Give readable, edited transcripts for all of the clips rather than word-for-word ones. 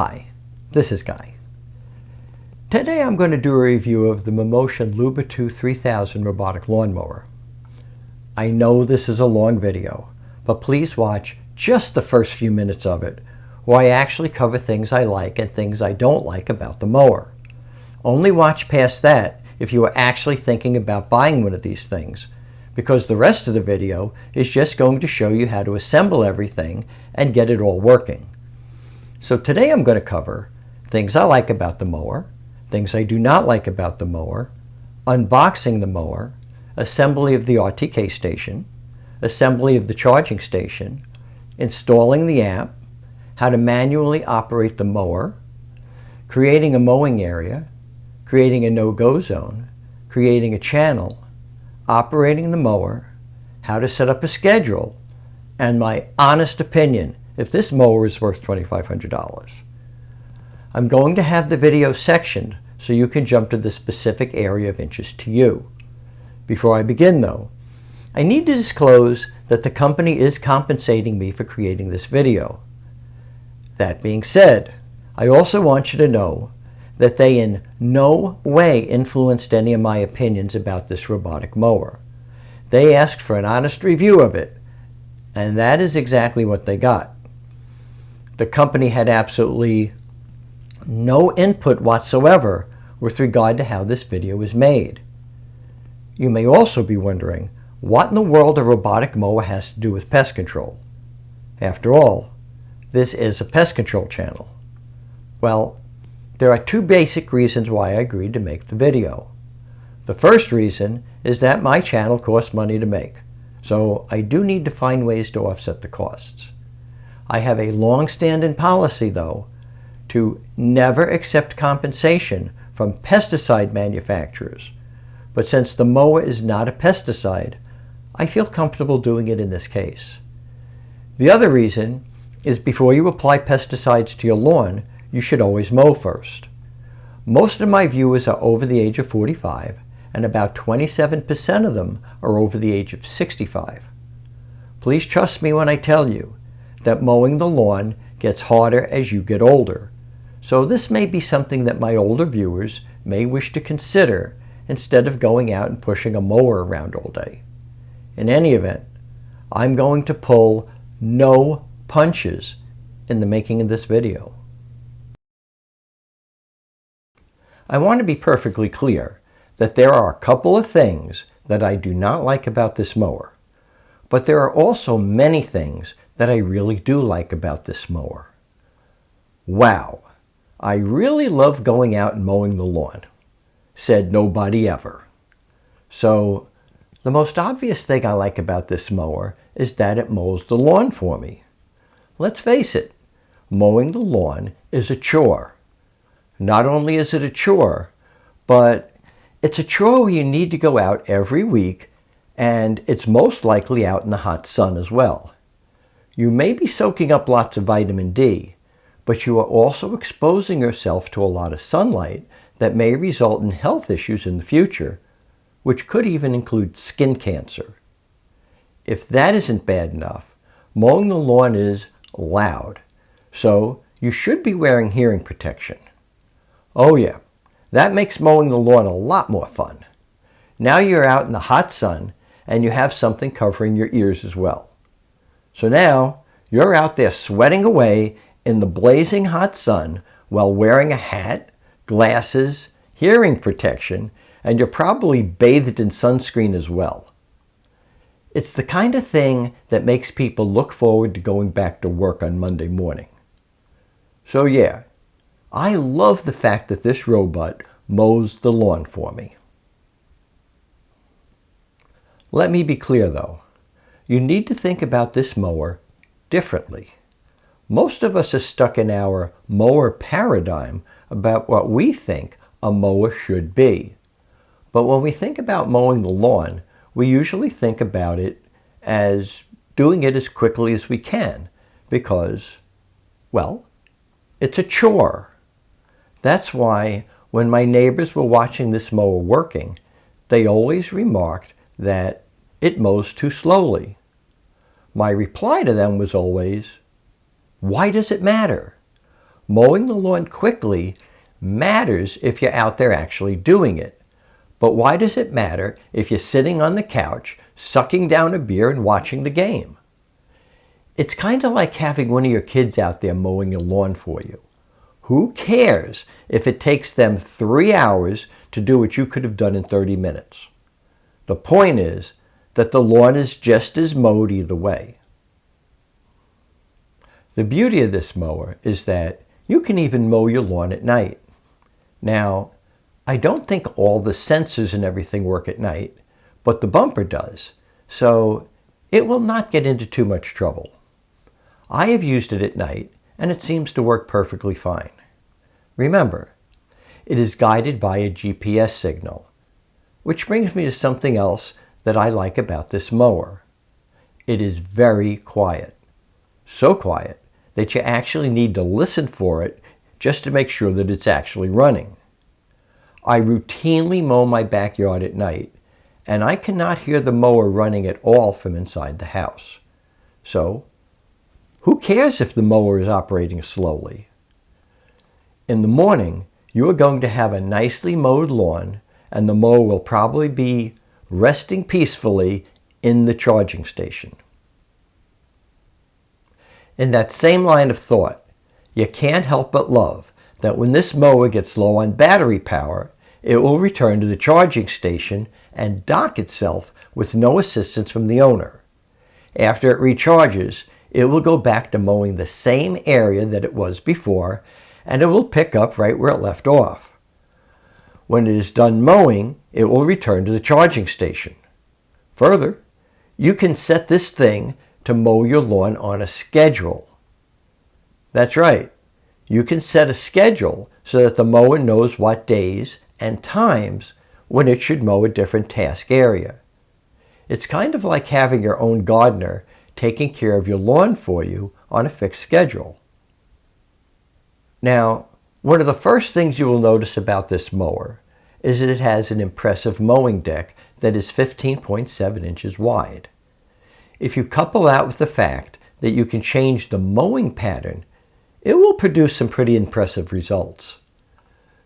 Hi, this is Guy. Today I'm going to do a review of the Motion Luba 3000 robotic lawnmower. I know this is a long video, but please watch just the first few minutes of it, where I actually cover things I like and things I don't like about the mower. Only watch past that if you are actually thinking about buying one of these things, because the rest of the video is just going to show you how to assemble everything and get it all working. So today I'm going to cover things I like about the mower, things I do not like about the mower, unboxing the mower, assembly of the RTK station, assembly of the charging station, installing the app, how to manually operate the mower, creating a mowing area, creating a no-go zone, creating a channel, operating the mower, how to set up a schedule, and my honest opinion if this mower is worth $2,500. I'm going to have the video sectioned so you can jump to the specific area of interest to you. Before I begin though, I need to disclose that the company is compensating me for creating this video. That being said, I also want you to know that they in no way influenced any of my opinions about this robotic mower. They asked for an honest review of it, and that is exactly what they got. The company had absolutely no input whatsoever with regard to how this video was made. You may also be wondering what in the world a robotic mower has to do with pest control. After all, this is a pest control channel. Well, there are two basic reasons why I agreed to make the video. The first reason is that my channel costs money to make, so I do need to find ways to offset the costs. I have a long-standing policy, though, to never accept compensation from pesticide manufacturers. But since the mower is not a pesticide, I feel comfortable doing it in this case. The other reason is before you apply pesticides to your lawn, you should always mow first. Most of my viewers are over the age of 45, and about 27% of them are over the age of 65. Please trust me when I tell you that mowing the lawn gets harder as you get older. So this may be something that my older viewers may wish to consider instead of going out and pushing a mower around all day. In any event, I'm going to pull no punches in the making of this video. I want to be perfectly clear that there are a couple of things that I do not like about this mower, but there are also many things that I really do like about this mower. Wow, I really love going out and mowing the lawn, said nobody ever. So the most obvious thing I like about this mower is that it mows the lawn for me. Let's face it, mowing the lawn is a chore. Not only is it a chore, but it's a chore where you need to go out every week, and it's most likely out in the hot sun as well. You may be soaking up lots of vitamin D, but you are also exposing yourself to a lot of sunlight that may result in health issues in the future, which could even include skin cancer. If that isn't bad enough, mowing the lawn is loud, so you should be wearing hearing protection. Oh yeah, that makes mowing the lawn a lot more fun. Now you're out in the hot sun and you have something covering your ears as well. So now you're out there sweating away in the blazing hot sun while wearing a hat, glasses, hearing protection, and you're probably bathed in sunscreen as well. It's the kind of thing that makes people look forward to going back to work on Monday morning. So yeah, I love the fact that this robot mows the lawn for me. Let me be clear though. You need to think about this mower differently. Most of us are stuck in our mower paradigm about what we think a mower should be. But when we think about mowing the lawn, we usually think about it as doing it as quickly as we can because, well, it's a chore. That's why when my neighbors were watching this mower working, they always remarked that it mows too slowly. My reply to them was always, why does it matter? Mowing the lawn quickly matters if you're out there actually doing it. But why does it matter if you're sitting on the couch, sucking down a beer and watching the game? It's kind of like having one of your kids out there mowing your lawn for you. Who cares if it takes them 3 hours to do what you could have done in 30 minutes? The point is that the lawn is just as mowed either way. The beauty of this mower is that you can even mow your lawn at night. Now, I don't think all the sensors and everything work at night, but the bumper does, so it will not get into too much trouble. I have used it at night, and it seems to work perfectly fine. Remember, it is guided by a GPS signal, which brings me to something else that I like about this mower. It is very quiet. So quiet that you actually need to listen for it just to make sure that it's actually running. I routinely mow my backyard at night, and I cannot hear the mower running at all from inside the house. So, who cares if the mower is operating slowly? In the morning, you are going to have a nicely mowed lawn, and the mower will probably be resting peacefully in the charging station. In that same line of thought, you can't help but love that when this mower gets low on battery power, it will return to the charging station and dock itself with no assistance from the owner. After it recharges, it will go back to mowing the same area that it was before, and it will pick up right where it left off. When it is done mowing, it will return to the charging station. Further, you can set this thing to mow your lawn on a schedule. That's right. You can set a schedule so that the mower knows what days and times when it should mow a different task area. It's kind of like having your own gardener taking care of your lawn for you on a fixed schedule. Now, one of the first things you will notice about this mower is that it has an impressive mowing deck that is 15.7 inches wide. If you couple that with the fact that you can change the mowing pattern, it will produce some pretty impressive results.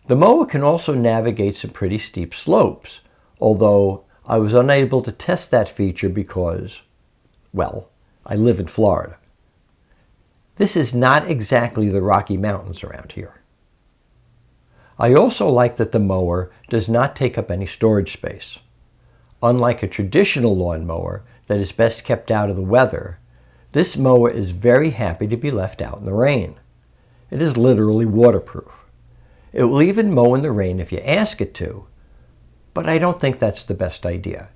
The mower can also navigate some pretty steep slopes, although I was unable to test that feature because, well, I live in Florida. This is not exactly the Rocky Mountains around here. I also like that the mower does not take up any storage space. Unlike a traditional lawn mower that is best kept out of the weather, this mower is very happy to be left out in the rain. It is literally waterproof. It will even mow in the rain if you ask it to, but I don't think that's the best idea.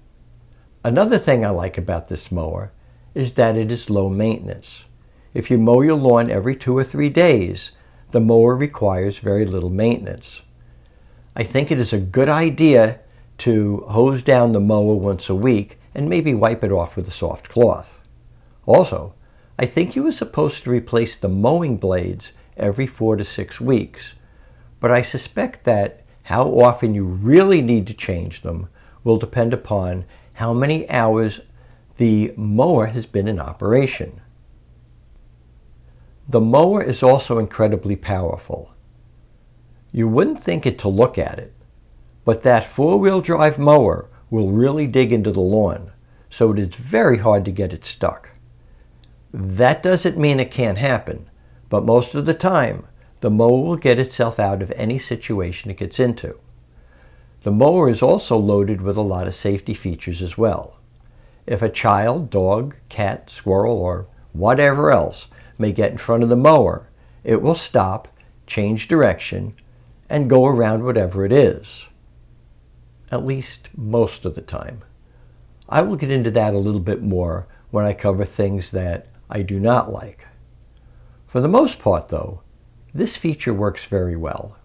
Another thing I like about this mower is that it is low maintenance. If you mow your lawn every 2 or 3 days, the mower requires very little maintenance. I think it is a good idea to hose down the mower once a week and maybe wipe it off with a soft cloth. Also, I think you are supposed to replace the mowing blades every 4 to 6 weeks, but I suspect that how often you really need to change them will depend upon how many hours the mower has been in operation. The mower is also incredibly powerful. You wouldn't think it to look at it, but that 4-wheel drive mower will really dig into the lawn, so it is very hard to get it stuck. That doesn't mean it can't happen, but most of the time, the mower will get itself out of any situation it gets into. The mower is also loaded with a lot of safety features as well. If a child, dog, cat, squirrel, or whatever else may get in front of the mower, it will stop, change direction, and go around whatever it is. At least most of the time. I will get into that a little bit more when I cover things that I do not like. For the most part, though, this feature works very well.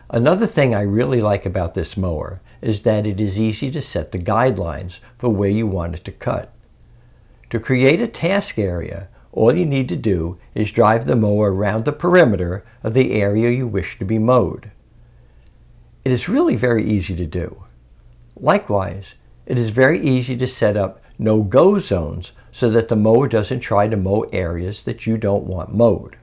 Another thing I really like about this mower is that it is easy to set the guidelines for where you want it to cut. To create a task area, all you need to do is drive the mower around the perimeter of the area you wish to be mowed. It is really very easy to do. Likewise, it is very easy to set up no-go zones so that the mower doesn't try to mow areas that you don't want mowed.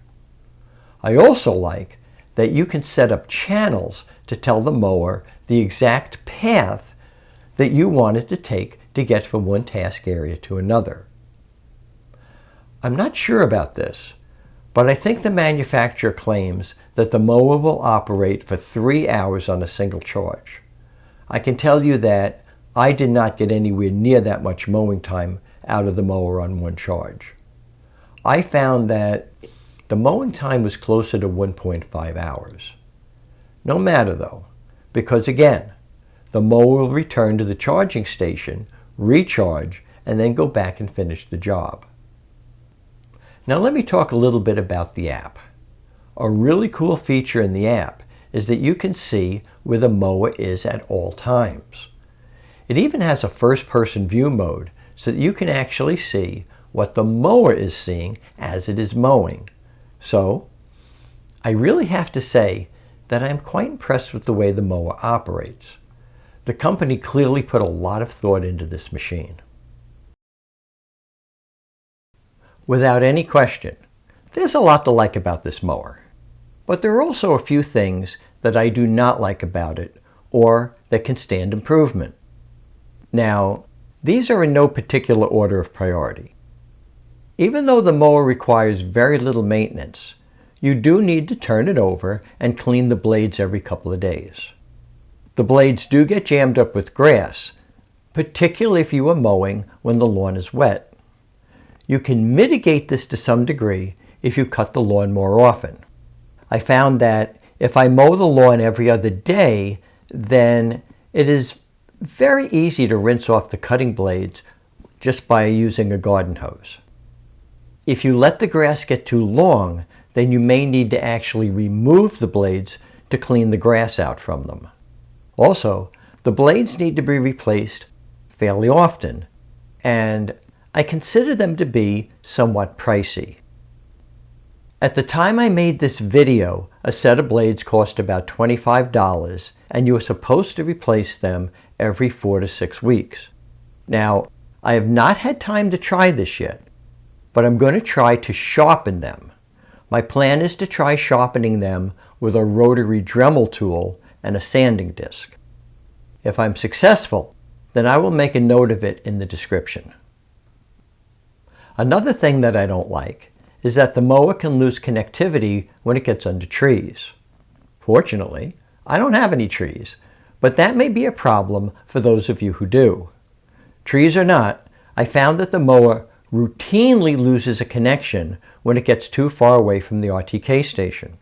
I also like that you can set up channels to tell the mower the exact path that you want it to take to get from one task area to another. I'm not sure about this, but I think the manufacturer claims that the mower will operate for 3 hours on a single charge. I can tell you that I did not get anywhere near that much mowing time out of the mower on one charge. I found that the mowing time was closer to 1.5 hours. No matter though, because again, the mower will return to the charging station, recharge, and then go back and finish the job. Now let me talk a little bit about the app. A really cool feature in the app is that you can see where the mower is at all times. It even has a first-person view mode so that you can actually see what the mower is seeing as it is mowing. So, I really have to say that I'm quite impressed with the way the mower operates. The company clearly put a lot of thought into this machine. Without any question, there's a lot to like about this mower. But there are also a few things that I do not like about it, or that can stand improvement. Now, these are in no particular order of priority. Even though the mower requires very little maintenance, you do need to turn it over and clean the blades every couple of days. The blades do get jammed up with grass, particularly if you are mowing when the lawn is wet. You can mitigate this to some degree if you cut the lawn more often. I found that if I mow the lawn every other day, then it is very easy to rinse off the cutting blades just by using a garden hose. If you let the grass get too long, then you may need to actually remove the blades to clean the grass out from them. Also, the blades need to be replaced fairly often, and I consider them to be somewhat pricey. At the time I made this video, a set of blades cost about $25, and you are supposed to replace them every 4 to 6 weeks. Now, I have not had time to try this yet, but I'm going to try to sharpen them. My plan is to try sharpening them with a rotary Dremel tool and a sanding disc. If I'm successful, then I will make a note of it in the description. Another thing that I don't like is that the mower can lose connectivity when it gets under trees. Fortunately, I don't have any trees, but that may be a problem for those of you who do. Trees or not, I found that the mower routinely loses a connection when it gets too far away from the RTK station.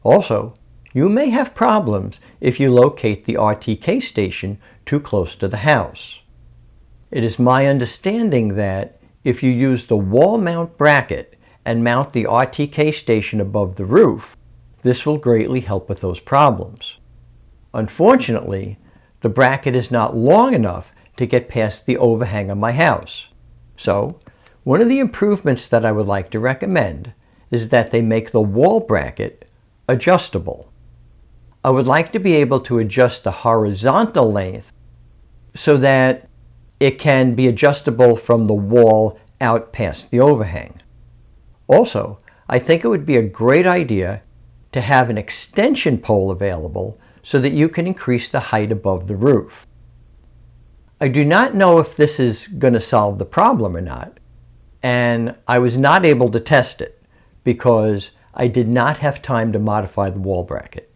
Also, you may have problems if you locate the RTK station too close to the house. It is my understanding that if you use the wall mount bracket and mount the RTK station above the roof, this will greatly help with those problems. Unfortunately, the bracket is not long enough to get past the overhang of my house. So, one of the improvements that I would like to recommend is that they make the wall bracket adjustable. I would like to be able to adjust the horizontal length so that it can be adjustable from the wall out past the overhang. Also, I think it would be a great idea to have an extension pole available so that you can increase the height above the roof. I do not know if this is going to solve the problem or not, and I was not able to test it because I did not have time to modify the wall bracket.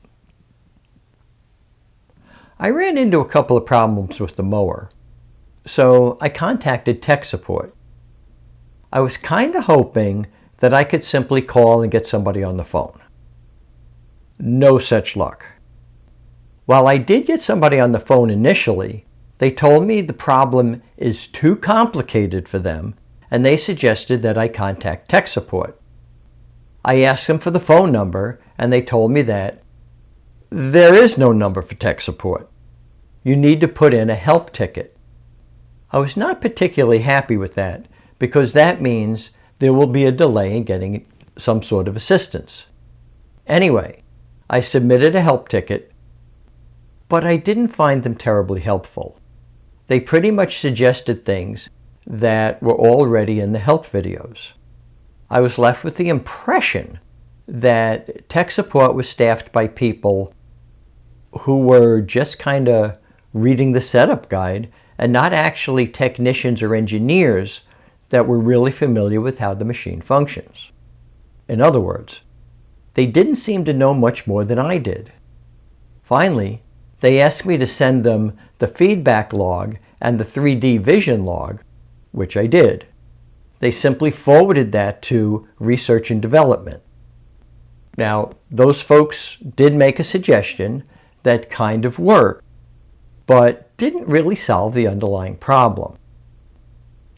I ran into a couple of problems with the mower, so I contacted tech support. I was kind of hoping that I could simply call and get somebody on the phone. No such luck. While I did get somebody on the phone initially, they told me the problem is too complicated for them, and they suggested that I contact tech support. I asked them for the phone number, and they told me that there is no number for tech support. You need to put in a help ticket. I was not particularly happy with that because that means there will be a delay in getting some sort of assistance. Anyway, I submitted a help ticket, but I didn't find them terribly helpful. They pretty much suggested things that were already in the help videos. I was left with the impression that tech support was staffed by people who were just kind of reading the setup guide and not actually technicians or engineers that were really familiar with how the machine functions. In other words, they didn't seem to know much more than I did. Finally, they asked me to send them the feedback log and the 3D vision log, which I did. They simply forwarded that to research and development. Now, those folks did make a suggestion that kind of worked, but didn't really solve the underlying problem.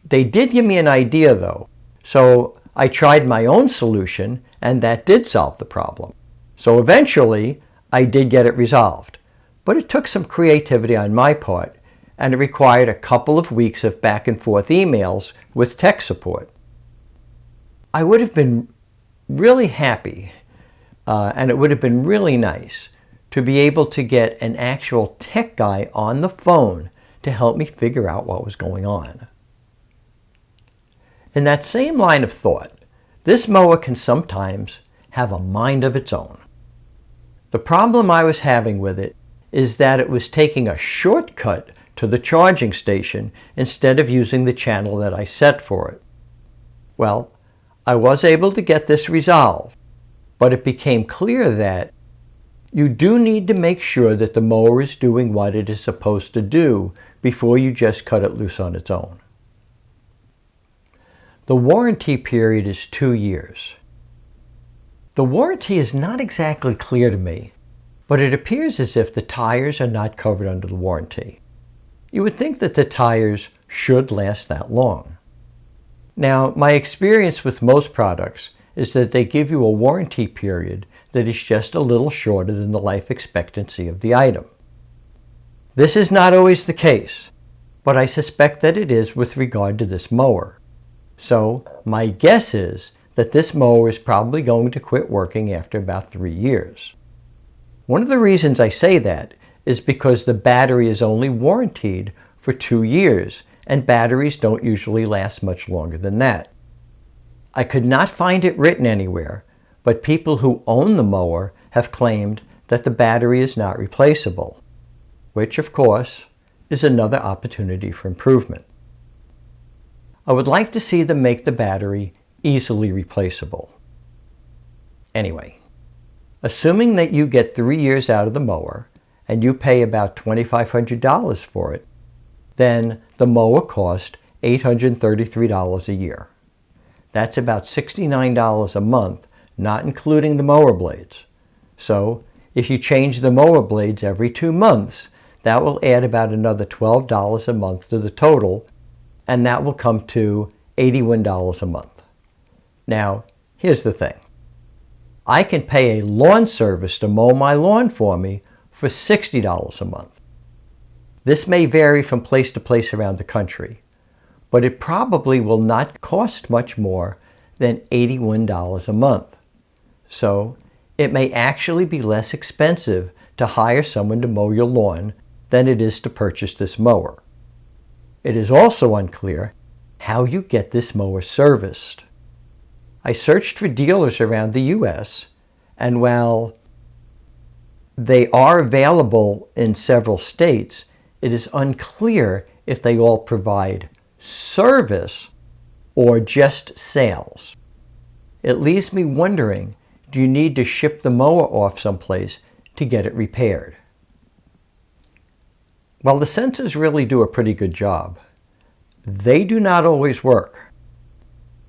They did give me an idea though, so I tried my own solution and that did solve the problem. So eventually I did get it resolved, but it took some creativity on my part and it required a couple of weeks of back and forth emails with tech support. I would have been really happy and it would have been really nice to be able to get an actual tech guy on the phone to help me figure out what was going on. In that same line of thought, this mower can sometimes have a mind of its own. The problem I was having with it is that it was taking a shortcut to the charging station instead of using the channel that I set for it. Well, I was able to get this resolved, but it became clear that you do need to make sure that the mower is doing what it is supposed to do before you just cut it loose on its own. The warranty period is 2 years. The warranty is not exactly clear to me, but it appears as if the tires are not covered under the warranty. You would think that the tires should last that long. Now, my experience with most products is that they give you a warranty period that is just a little shorter than the life expectancy of the item. This is not always the case, but I suspect that it is with regard to this mower. So my guess is that this mower is probably going to quit working after about 3 years. One of the reasons I say that is because the battery is only warranted for 2 years, and batteries don't usually last much longer than that. I could not find it written anywhere, but people who own the mower have claimed that the battery is not replaceable, which of course is another opportunity for improvement. I would like to see them make the battery easily replaceable. Anyway, assuming that you get 3 years out of the mower and you pay about $2,500 for it, then the mower cost $833 a year. That's about $69 a month, not including the mower blades. So if you change the mower blades every 2 months, that will add about another $12 a month to the total, and that will come to $81 a month. Now, here's the thing. I can pay a lawn service to mow my lawn for me for $60 a month. This may vary from place to place around the country, but it probably will not cost much more than $81 a month. So it may actually be less expensive to hire someone to mow your lawn than it is to purchase this mower. It is also unclear how you get this mower serviced. I searched for dealers around the U.S., and while they are available in several states, it is unclear if they all provide service or just sales. It leaves me wondering, do you need to ship the mower off someplace to get it repaired? While the sensors really do a pretty good job, they do not always work.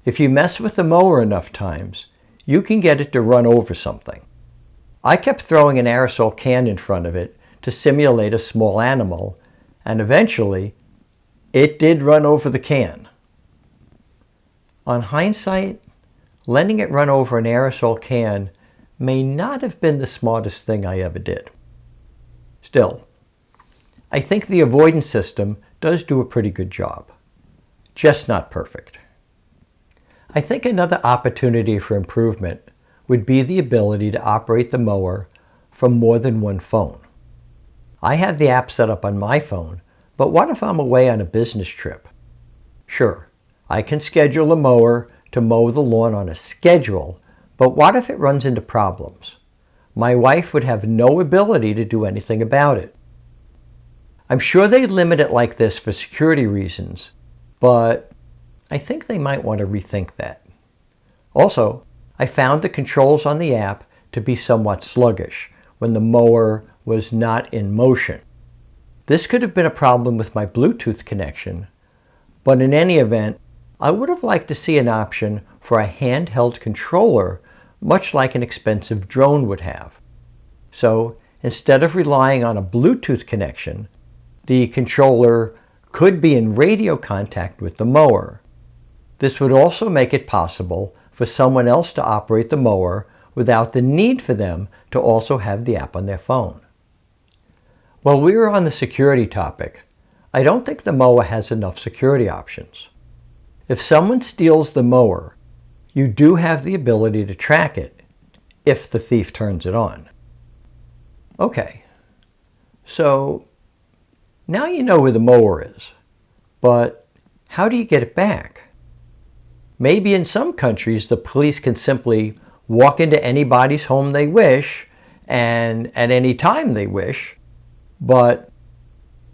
If you mess with the mower enough times, you can get it to run over something. I kept throwing an aerosol can in front of it to simulate a small animal, and eventually it did run over the can. On hindsight, letting it run over an aerosol can may not have been the smartest thing I ever did. Still, I think the avoidance system does do a pretty good job, just not perfect. I think another opportunity for improvement would be the ability to operate the mower from more than one phone. I have the app set up on my phone, but what if I'm away on a business trip? Sure, I can schedule a mower to mow the lawn on a schedule, But what if it runs into problems? My wife would have no ability to do anything about it. I'm sure they limit it like this for security reasons, but I think they might want to rethink that. Also, I found the controls on the app to be somewhat sluggish when the mower was not in motion. This could have been a problem with my Bluetooth connection, but in any event, I would have liked to see an option for a handheld controller, much like an expensive drone would have. So instead of relying on a Bluetooth connection, the controller could be in radio contact with the mower. This would also make it possible for someone else to operate the mower without the need for them to also have the app on their phone. While we were on the security topic, I don't think the mower has enough security options. If someone steals the mower, you do have the ability to track it if the thief turns it on. Okay, so now you know where the mower is, but how do you get it back? Maybe in some countries the police can simply walk into anybody's home they wish and at any time they wish, but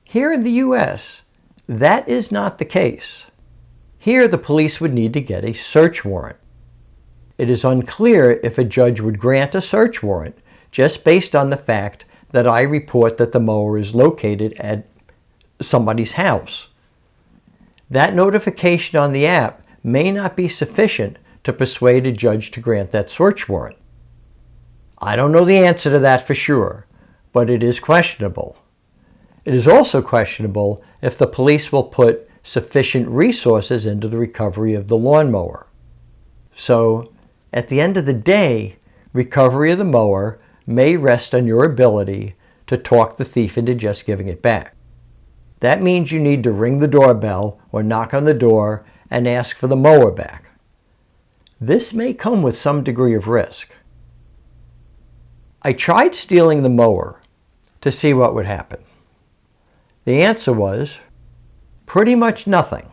here in the US, that is not the case. Here the police would need to get a search warrant. It is unclear if a judge would grant a search warrant just based on the fact that I report that the mower is located at somebody's house. That notification on the app may not be sufficient to persuade a judge to grant that search warrant. I don't know the answer to that for sure, but it is questionable. It is also questionable if the police will put sufficient resources into the recovery of the lawnmower. So, at the end of the day, recovery of the mower may rest on your ability to talk the thief into just giving it back. That means you need to ring the doorbell or knock on the door and ask for the mower back. This may come with some degree of risk. I tried stealing the mower to see what would happen. The answer was pretty much nothing.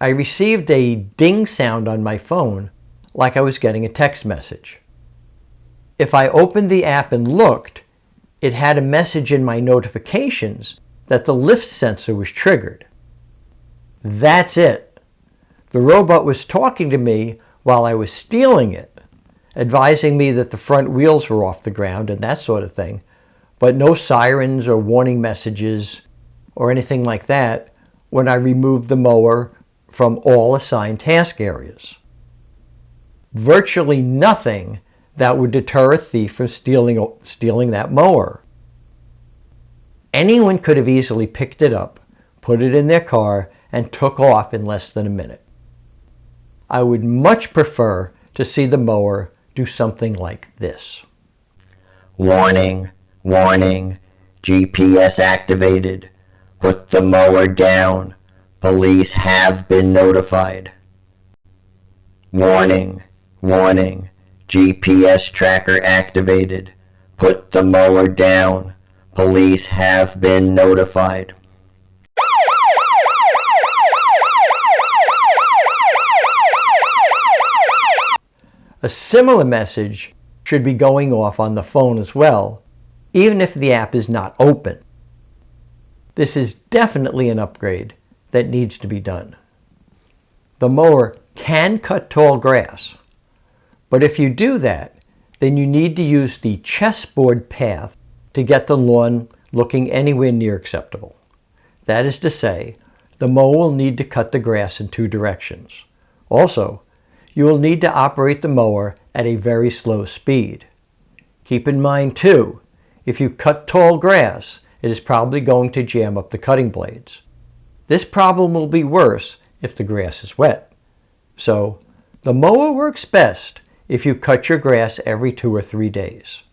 I received a ding sound on my phone like I was getting a text message. If I opened the app and looked, it had a message in my notifications that the lift sensor was triggered. That's it. The robot was talking to me while I was stealing it, advising me that the front wheels were off the ground and that sort of thing, but no sirens or warning messages or anything like that when I removed the mower from all assigned task areas. Virtually nothing that would deter a thief from stealing that mower. Anyone could have easily picked it up, put it in their car, and took off in less than a minute. I would much prefer to see the mower do something like this. Warning, warning, GPS activated. Put the mower down. Police have been notified. Warning, warning, GPS tracker activated. Put the mower down. Police have been notified. A similar message should be going off on the phone as well, even if the app is not open. This is definitely an upgrade that needs to be done. The mower can cut tall grass, but if you do that, then you need to use the chessboard path to get the lawn looking anywhere near acceptable. That is to say, the mower will need to cut the grass in two directions. Also, you will need to operate the mower at a very slow speed. Keep in mind too, if you cut tall grass, it is probably going to jam up the cutting blades. This problem will be worse if the grass is wet. So, the mower works best if you cut your grass every 2 or 3 days.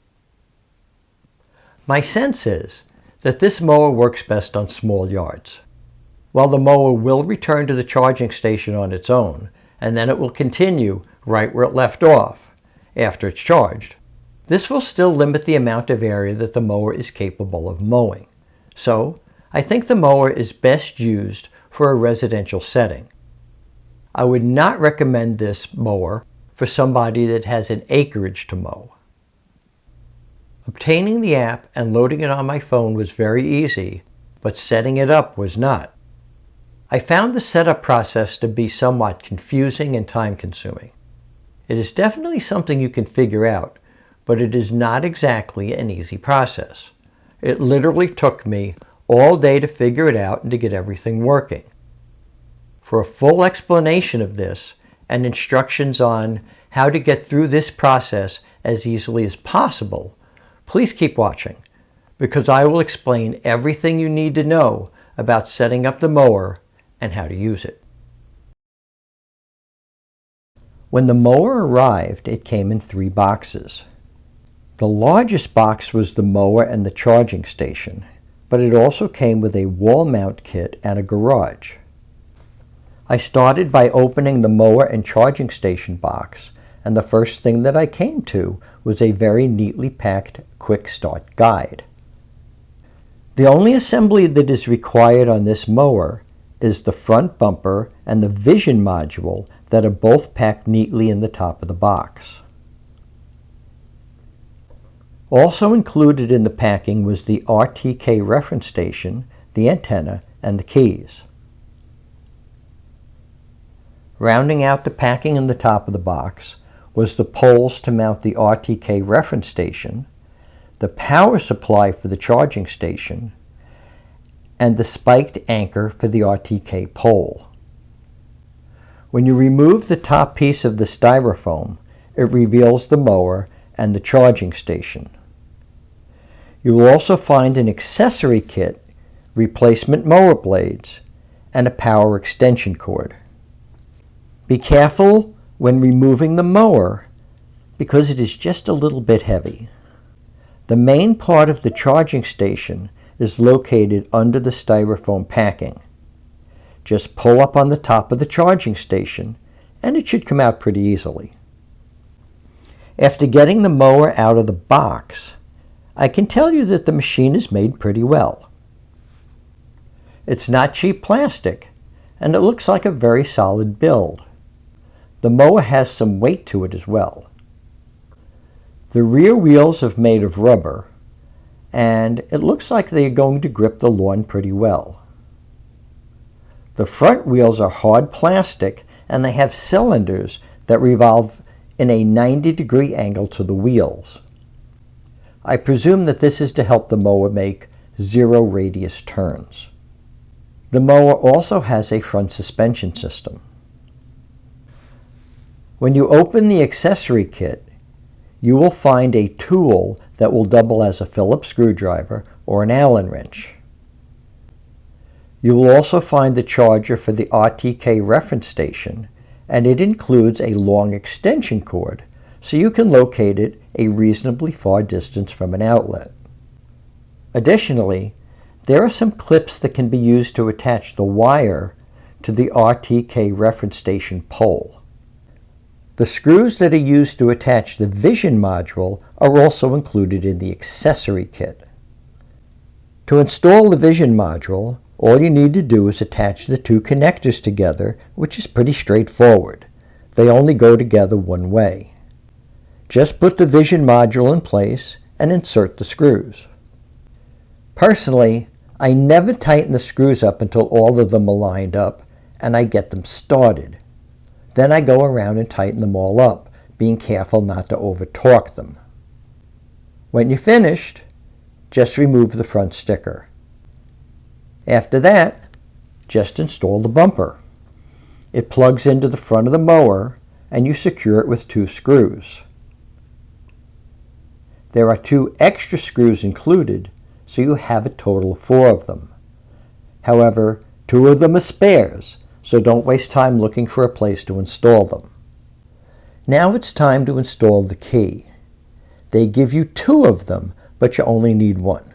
My sense is that this mower works best on small yards. While the mower will return to the charging station on its own, and then it will continue right where it left off after it's charged, this will still limit the amount of area that the mower is capable of mowing. So, I think the mower is best used for a residential setting. I would not recommend this mower for somebody that has an acreage to mow. Obtaining the app and loading it on my phone was very easy, but setting it up was not. I found the setup process to be somewhat confusing and time-consuming. It is definitely something you can figure out, but it is not exactly an easy process. It literally took me all day to figure it out and to get everything working. For a full explanation of this and instructions on how to get through this process as easily as possible, please keep watching, because I will explain everything you need to know about setting up the mower and how to use it. When the mower arrived, it came in 3 boxes. The largest box was the mower and the charging station, but it also came with a wall mount kit and a garage. I started by opening the mower and charging station box, and the first thing that I came to was a very neatly packed quick start guide. The only assembly that is required on this mower is the front bumper and the vision module that are both packed neatly in the top of the box. Also included in the packing was the RTK reference station, the antenna, and the keys. Rounding out the packing in the top of the box was the poles to mount the RTK reference station, the power supply for the charging station, and the spiked anchor for the RTK pole. When you remove the top piece of the styrofoam, it reveals the mower and the charging station. You will also find an accessory kit, replacement mower blades, and a power extension cord. Be careful when removing the mower because it is just a little bit heavy. The main part of the charging station is located under the styrofoam packing. Just pull up on the top of the charging station and it should come out pretty easily. After getting the mower out of the box, I can tell you that the machine is made pretty well. It's not cheap plastic and it looks like a very solid build. The mower has some weight to it as well. The rear wheels are made of rubber, and it looks like they are going to grip the lawn pretty well. The front wheels are hard plastic, and they have cylinders that revolve in a 90-degree angle to the wheels. I presume that this is to help the mower make 0 radius turns. The mower also has a front suspension system. When you open the accessory kit, you will find a tool that will double as a Phillips screwdriver or an Allen wrench. You will also find the charger for the RTK reference station, and it includes a long extension cord, so you can locate it a reasonably far distance from an outlet. Additionally, there are some clips that can be used to attach the wire to the RTK reference station pole. The screws that are used to attach the vision module are also included in the accessory kit. To install the vision module, all you need to do is attach the 2 connectors together, which is pretty straightforward. They only go together one way. Just put the vision module in place and insert the screws. Personally, I never tighten the screws up until all of them are lined up and I get them started. Then I go around and tighten them all up, being careful not to over-torque them. When you're finished, just remove the front sticker. After that, just install the bumper. It plugs into the front of the mower and you secure it with 2 screws. There are 2 extra screws included, so you have a total of 4 of them. However, 2 of them are spares, so don't waste time looking for a place to install them. Now it's time to install the key. They give you 2 of them, but you only need 1.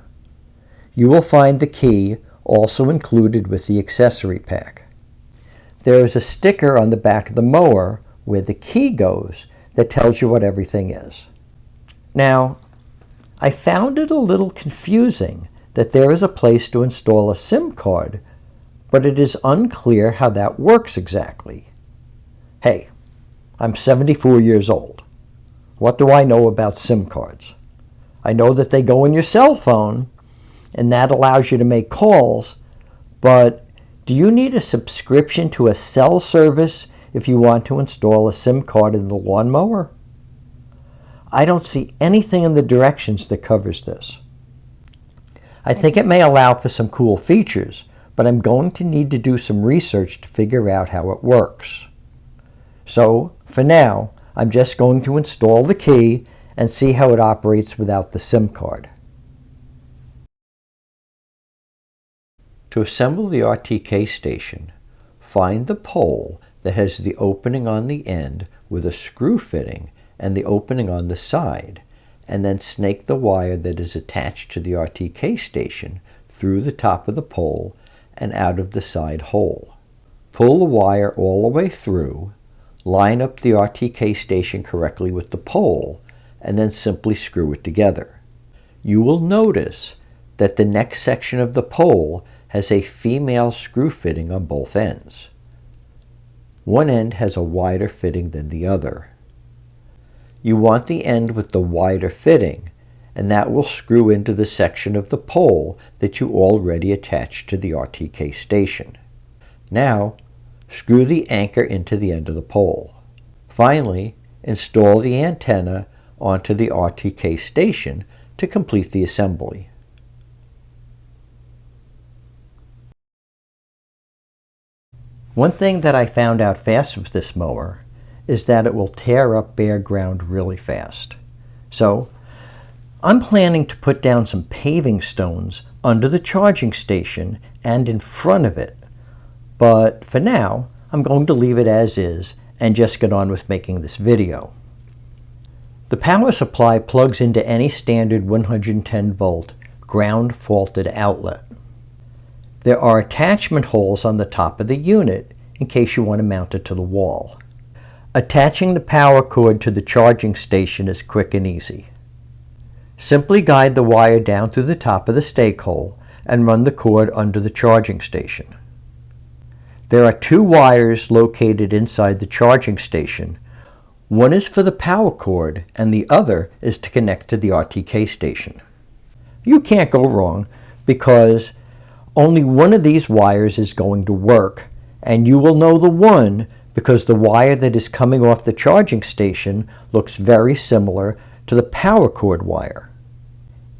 You will find the key also included with the accessory pack. There is a sticker on the back of the mower where the key goes that tells you what everything is. Now, I found it a little confusing that there is a place to install a SIM card, but it is unclear how that works exactly. Hey, I'm 74 years old. What do I know about SIM cards? I know that they go in your cell phone, and that allows you to make calls, but do you need a subscription to a cell service if you want to install a SIM card in the lawnmower? I don't see anything in the directions that covers this. I think it may allow for some cool features, but I'm going to need to do some research to figure out how it works. So, for now, I'm just going to install the key and see how it operates without the SIM card. To assemble the RTK station, find the pole that has the opening on the end with a screw fitting and the opening on the side, and then snake the wire that is attached to the RTK station through the top of the pole and out of the side hole. Pull the wire all the way through, line up the RTK station correctly with the pole, and then simply screw it together. You will notice that the next section of the pole has a female screw fitting on both ends. One end has a wider fitting than the other. You want the end with the wider fitting, and that will screw into the section of the pole that you already attached to the RTK station. Now, screw the anchor into the end of the pole. Finally, install the antenna onto the RTK station to complete the assembly. One thing that I found out fast with this mower is that it will tear up bare ground really fast. So, I'm planning to put down some paving stones under the charging station and in front of it. But for now, I'm going to leave it as is and just get on with making this video. The power supply plugs into any standard 110 volt ground faulted outlet. There are attachment holes on the top of the unit in case you want to mount it to the wall. Attaching the power cord to the charging station is quick and easy. Simply guide the wire down through the top of the stake hole and run the cord under the charging station. There are two wires located inside the charging station. One is for the power cord and the other is to connect to the RTK station. You can't go wrong because only one of these wires is going to work, and you will know the one because the wire that is coming off the charging station looks very similar to the power cord wire.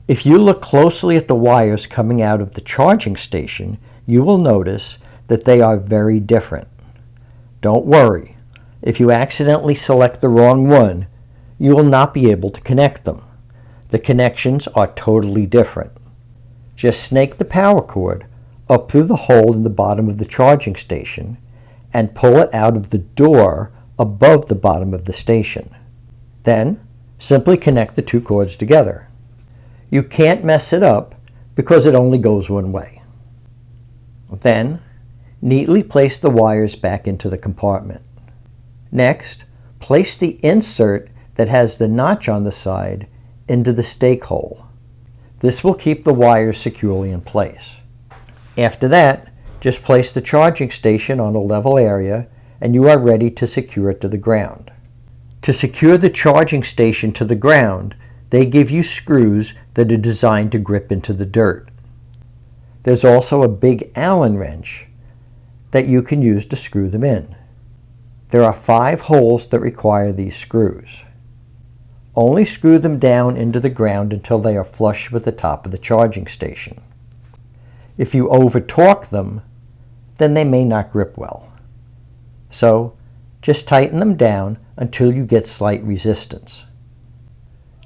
If you look closely at the wires coming out of the charging station, you will notice that they are very different. Don't worry. If you accidentally select the wrong one, you will not be able to connect them. The connections are totally different. Just snake the power cord up through the hole in the bottom of the charging station and pull it out of the door above the bottom of the station. Then, simply connect the two cords together. You can't mess it up because it only goes one way. Then, neatly place the wires back into the compartment. Next, place the insert that has the notch on the side into the stake hole. This will keep the wires securely in place. After that, just place the charging station on a level area and you are ready to secure it to the ground. To secure the charging station to the ground, they give you screws that are designed to grip into the dirt. There's also a big Allen wrench that you can use to screw them in. There are 5 holes that require these screws. Only screw them down into the ground until they are flush with the top of the charging station. If you over-torque them, then they may not grip well. So, just tighten them down until you get slight resistance.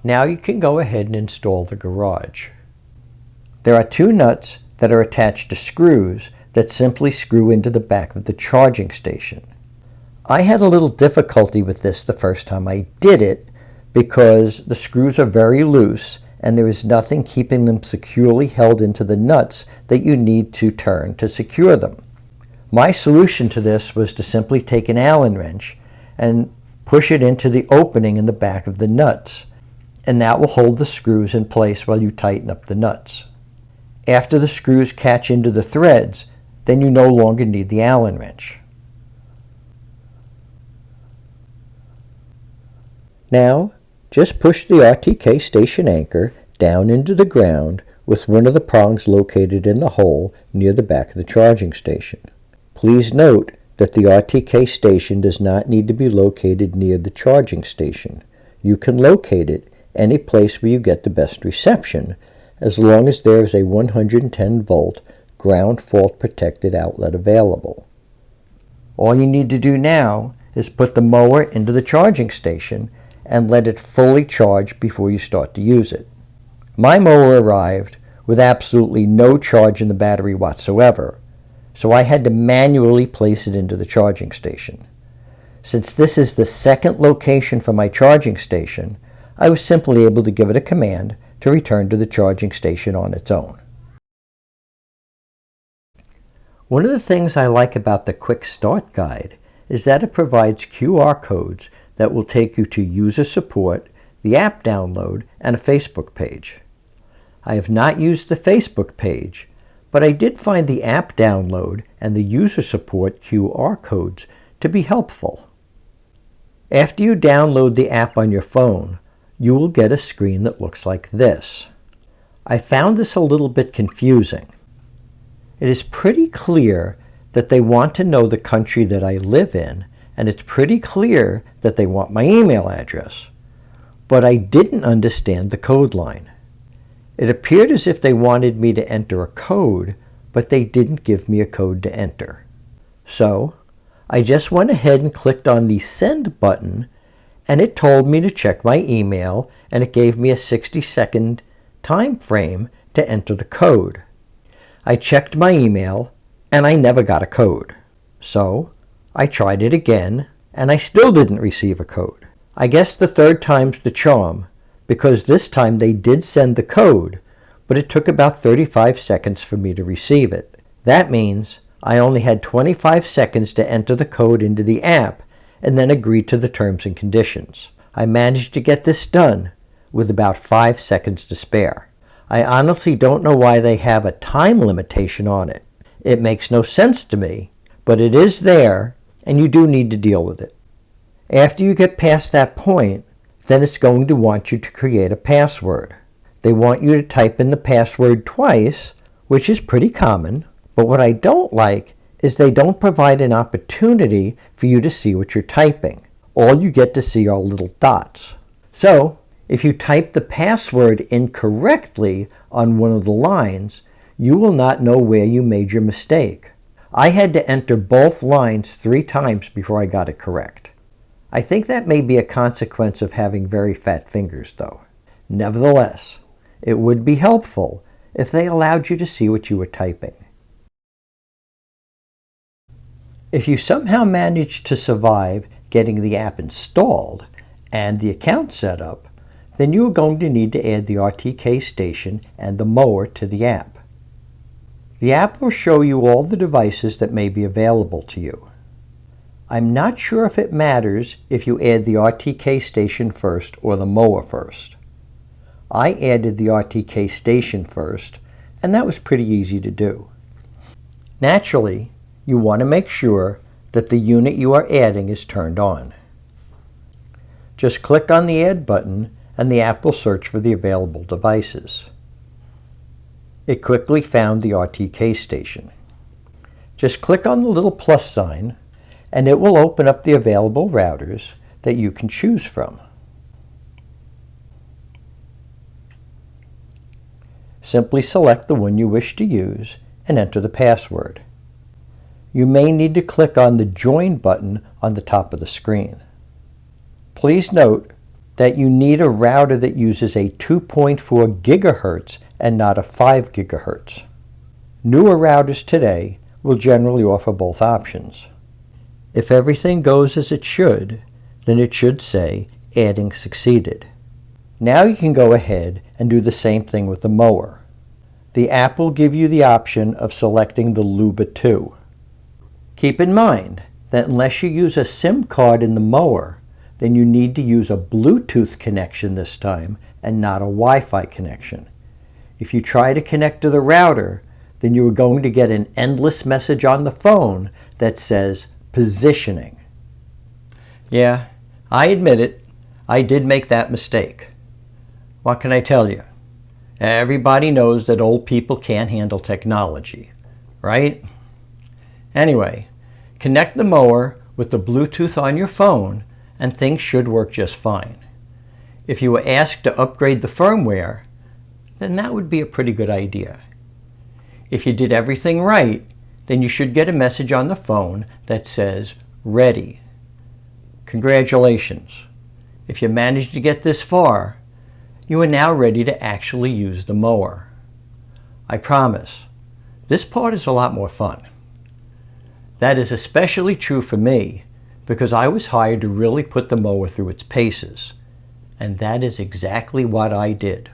Now you can go ahead and install the garage. There are 2 nuts that are attached to screws that simply screw into the back of the charging station. I had a little difficulty with this the first time I did it because the screws are very loose and there is nothing keeping them securely held into the nuts that you need to turn to secure them. My solution to this was to simply take an Allen wrench and push it into the opening in the back of the nuts, and that will hold the screws in place while you tighten up the nuts. After the screws catch into the threads, then you no longer need the Allen wrench. Now, just push the RTK station anchor down into the ground with one of the prongs located in the hole near the back of the charging station. Please note that the RTK station does not need to be located near the charging station. You can locate it any place where you get the best reception, as long as there is a 110-volt ground fault protected outlet available. All you need to do now is put the mower into the charging station and let it fully charge before you start to use it. My mower arrived with absolutely no charge in the battery whatsoever, so I had to manually place it into the charging station. Since this is the second location for my charging station, I was simply able to give it a command to return to the charging station on its own. One of the things I like about the Quick Start Guide is that it provides QR codes that will take you to user support, the app download, and a Facebook page. I have not used the Facebook page, but I did find the app download and the user support QR codes to be helpful. After you download the app on your phone, you will get a screen that looks like this. I found this a little bit confusing. It is pretty clear that they want to know the country that I live in, and it's pretty clear that they want my email address. But I didn't understand the code line. It appeared as if they wanted me to enter a code, but they didn't give me a code to enter. So I just went ahead and clicked on the Send button, and it told me to check my email, and it gave me a 60-second time frame to enter the code. I checked my email, and I never got a code. So I tried it again, and I still didn't receive a code. I guess the third time's the charm, because this time they did send the code, but it took about 35 seconds for me to receive it. That means I only had 25 seconds to enter the code into the app and then agree to the terms and conditions. I managed to get this done with about 5 seconds to spare. I honestly don't know why they have a time limitation on it. It makes no sense to me, but it is there, and you do need to deal with it. After you get past that point, then it's going to want you to create a password. They want you to type in the password twice, which is pretty common, but what I don't like is they don't provide an opportunity for you to see what you're typing. All you get to see are little dots. So, if you type the password incorrectly on one of the lines, you will not know where you made your mistake. I had to enter both lines 3 times before I got it correct. I think that may be a consequence of having very fat fingers, though. Nevertheless, it would be helpful if they allowed you to see what you were typing. If you somehow manage to survive getting the app installed and the account set up, then you are going to need to add the RTK station and the mower to the app. The app will show you all the devices that may be available to you. I'm not sure if it matters if you add the RTK station first or the mower first. I added the RTK station first, and that was pretty easy to do. Naturally, you want to make sure that the unit you are adding is turned on. Just click on the Add button and the app will search for the available devices. It quickly found the RTK station. Just click on the little plus sign and it will open up the available routers that you can choose from. Simply select the one you wish to use and enter the password. You may need to click on the Join button on the top of the screen. Please note that you need a router that uses a 2.4 gigahertz and not a 5 gigahertz. Newer routers today will generally offer both options. If everything goes as it should, then it should say Adding Succeeded. Now you can go ahead and do the same thing with the mower. The app will give you the option of selecting the Luba 2. Keep in mind that unless you use a SIM card in the mower, then you need to use a Bluetooth connection this time and not a Wi-Fi connection. If you try to connect to the router, then you are going to get an endless message on the phone that says positioning. Yeah, I admit it. I did make that mistake. What can I tell you? Everybody knows that old people can't handle technology, right? Anyway, connect the mower with the Bluetooth on your phone and things should work just fine. If you were asked to upgrade the firmware, then that would be a pretty good idea. If you did everything right, then you should get a message on the phone that says, "Ready." Congratulations. If you managed to get this far, you are now ready to actually use the mower. I promise, this part is a lot more fun. That is especially true for me because I was hired to really put the mower through its paces, and that is exactly what I did.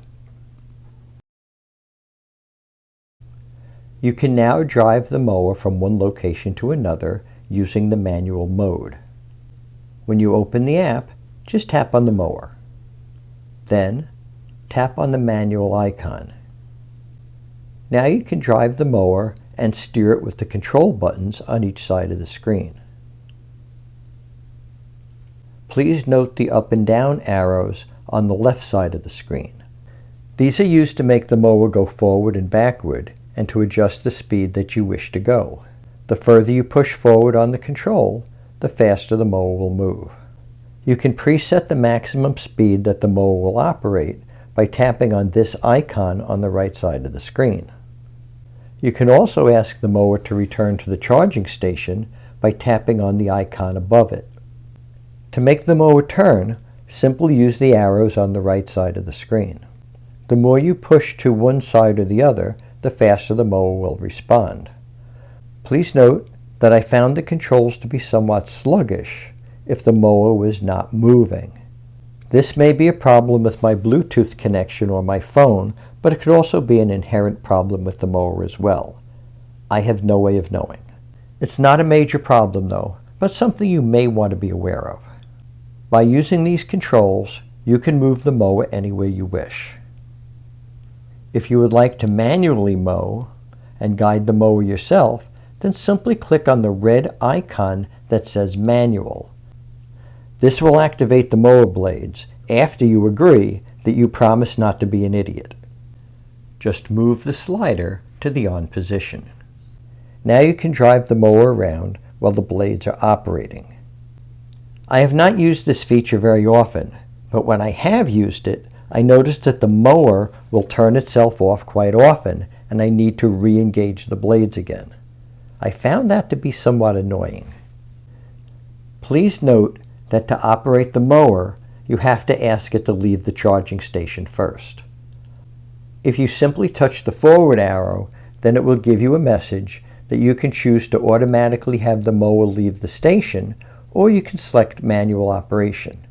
You can now drive the mower from one location to another using the manual mode. When you open the app, just tap on the mower. Then, tap on the manual icon. Now you can drive the mower and steer it with the control buttons on each side of the screen. Please note the up and down arrows on the left side of the screen. These are used to make the mower go forward and backward and to adjust the speed that you wish to go. The further you push forward on the control, the faster the mower will move. You can preset the maximum speed that the mower will operate by tapping on this icon on the right side of the screen. You can also ask the mower to return to the charging station by tapping on the icon above it. To make the mower turn, simply use the arrows on the right side of the screen. The more you push to one side or the other, the faster the mower will respond. Please note that I found the controls to be somewhat sluggish if the mower was not moving. This may be a problem with my Bluetooth connection or my phone, but it could also be an inherent problem with the mower as well. I have no way of knowing. It's not a major problem though, but something you may want to be aware of. By using these controls, you can move the mower anywhere you wish. If you would like to manually mow and guide the mower yourself, then simply click on the red icon that says Manual. This will activate the mower blades after you agree that you promise not to be an idiot. Just move the slider to the on position. Now you can drive the mower around while the blades are operating. I have not used this feature very often, but when I have used it, I noticed that the mower will turn itself off quite often and I need to re-engage the blades again. I found that to be somewhat annoying. Please note that to operate the mower, you have to ask it to leave the charging station first. If you simply touch the forward arrow, then it will give you a message that you can choose to automatically have the mower leave the station, or you can select manual operation.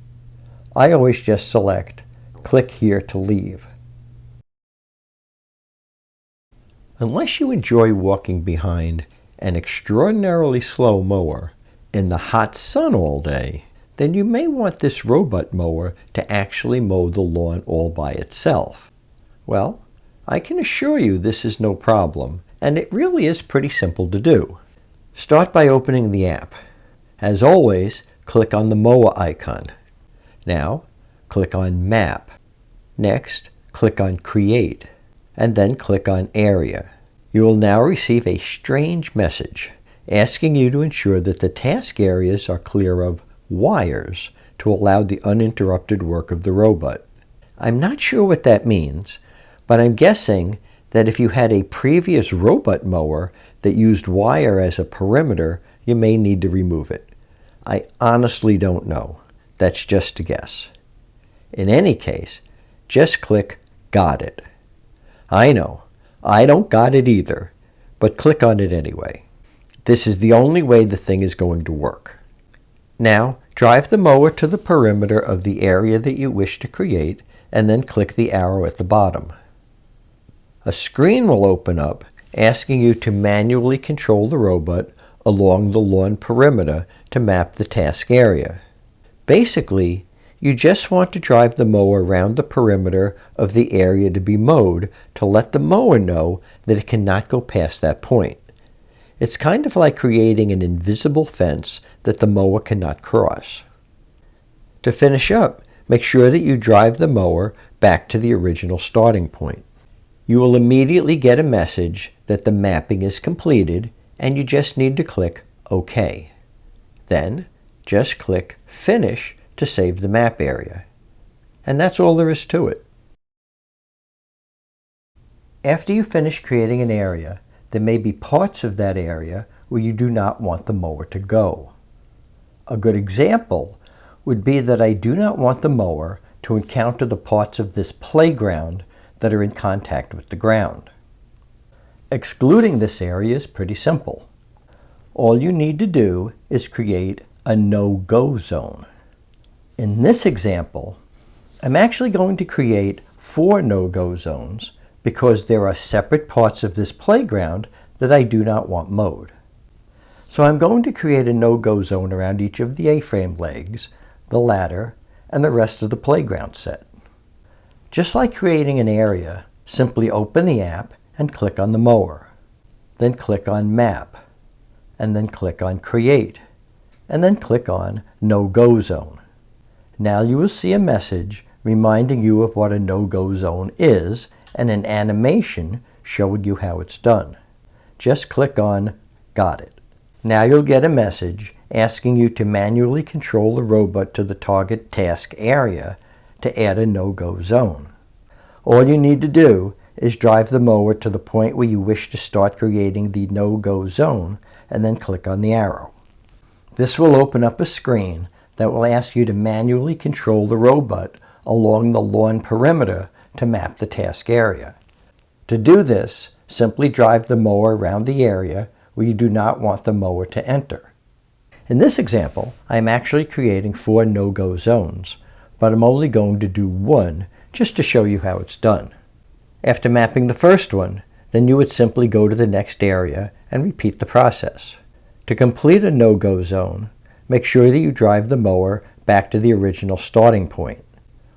I always just select click here to leave. Unless you enjoy walking behind an extraordinarily slow mower in the hot sun all day, then you may want this robot mower to actually mow the lawn all by itself. Well, I can assure you this is no problem, and it really is pretty simple to do. Start by opening the app. As always, click on the mower icon. Now, click on Map. Next, click on Create, and then click on Area. You will now receive a strange message asking you to ensure that the task areas are clear of wires to allow the uninterrupted work of the robot. I'm not sure what that means, but I'm guessing that if you had a previous robot mower that used wire as a perimeter, you may need to remove it. I honestly don't know. That's just a guess. In any case, just click Got It. I know, I don't got it either, but click on it anyway. This is the only way the thing is going to work. Now, drive the mower to the perimeter of the area that you wish to create, and then click the arrow at the bottom. A screen will open up asking you to manually control the robot along the lawn perimeter to map the task area. Basically, you just want to drive the mower around the perimeter of the area to be mowed to let the mower know that it cannot go past that point. It's kind of like creating an invisible fence that the mower cannot cross. To finish up, make sure that you drive the mower back to the original starting point. You will immediately get a message that the mapping is completed and you just need to click OK. Then just click Finish to save the map area. And that's all there is to it. After you finish creating an area, there may be parts of that area where you do not want the mower to go. A good example would be that I do not want the mower to encounter the parts of this playground that are in contact with the ground. Excluding this area is pretty simple. All you need to do is create a no-go zone. In this example, I'm actually going to create 4 no-go zones because there are separate parts of this playground that I do not want mowed. So I'm going to create a no-go zone around each of the A-frame legs, the ladder, and the rest of the playground set. Just like creating an area, simply open the app and click on the mower. Then click on Map, and then click on Create, and then click on No-Go Zone. Now you will see a message reminding you of what a no-go zone is and an animation showing you how it's done. Just click on Got It. Now you'll get a message asking you to manually control the robot to the target task area to add a no-go zone. All you need to do is drive the mower to the point where you wish to start creating the no-go zone and then click on the arrow. This will open up a screen that will ask you to manually control the robot along the lawn perimeter to map the task area. To do this, simply drive the mower around the area where you do not want the mower to enter. In this example, I am actually creating 4 no-go zones, but I'm only going to do 1 just to show you how it's done. After mapping the first one, then you would simply go to the next area and repeat the process. To complete a no-go zone, make sure that you drive the mower back to the original starting point.